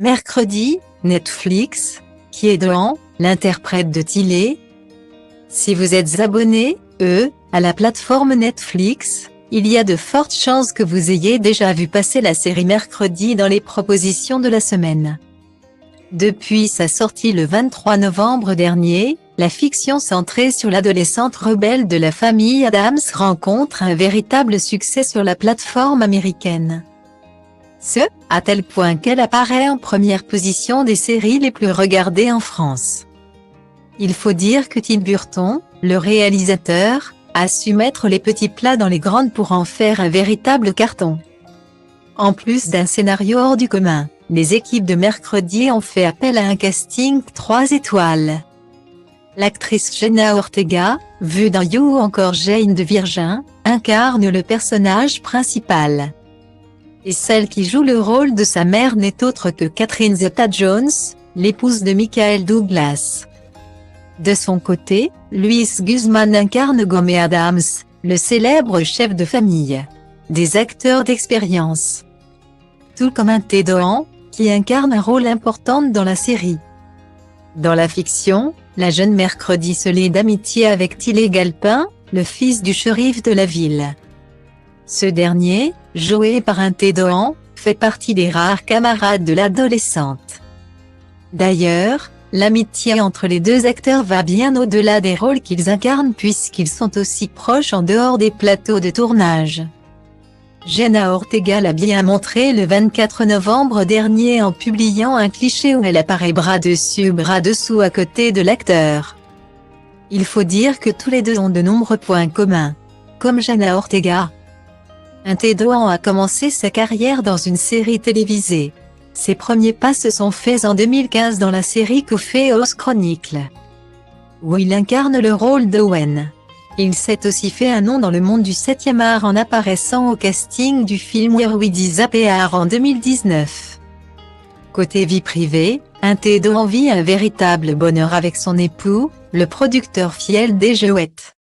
Mercredi, Netflix, qui est Doan, l'interprète de Tillet. Si vous êtes abonné, à la plateforme Netflix, il y a de fortes chances que vous ayez déjà vu passer la série Mercredi dans les propositions de la semaine. Depuis sa sortie le 23 novembre dernier, la fiction centrée sur l'adolescente rebelle de la famille Addams rencontre un véritable succès sur la plateforme américaine. À tel point qu'elle apparaît en première position des séries les plus regardées en France. Il faut dire que Tim Burton, le réalisateur, a su mettre les petits plats dans les grandes pour en faire un véritable carton. En plus d'un scénario hors du commun, les équipes de Mercredi ont fait appel à un casting 3 étoiles. L'actrice Jenna Ortega, vue dans You ou encore Jane de Virgin, incarne le personnage principal. Et celle qui joue le rôle de sa mère n'est autre que Catherine Zeta-Jones, l'épouse de Michael Douglas. De son côté, Luis Guzman incarne Gomé Adams, le célèbre chef de famille. Des acteurs d'expérience. Tout comme un Ted Doan, qui incarne un rôle important dans la série. Dans la fiction, la jeune Mercredi se lie d'amitié avec Tillet Galpin, le fils du shérif de la ville. Ce dernier, joué par un Ted Doan, fait partie des rares camarades de l'adolescente. D'ailleurs, l'amitié entre les deux acteurs va bien au-delà des rôles qu'ils incarnent puisqu'ils sont aussi proches en dehors des plateaux de tournage. Jenna Ortega l'a bien montré le 24 novembre dernier en publiant un cliché où elle apparaît bras dessus bras dessous à côté de l'acteur. Il faut dire que tous les deux ont de nombreux points communs. Comme Jenna Ortega, un Ted Doan a commencé sa carrière dans une série télévisée. Ses premiers pas se sont faits en 2015 dans la série Coffeehouse Chronicles, où il incarne le rôle d'Owen. Il s'est aussi fait un nom dans le monde du 7e art en apparaissant au casting du film Where We Disappear en 2019. Côté vie privée, un Ted Doan vit un véritable bonheur avec son époux, le producteur Fiel Dejeouette.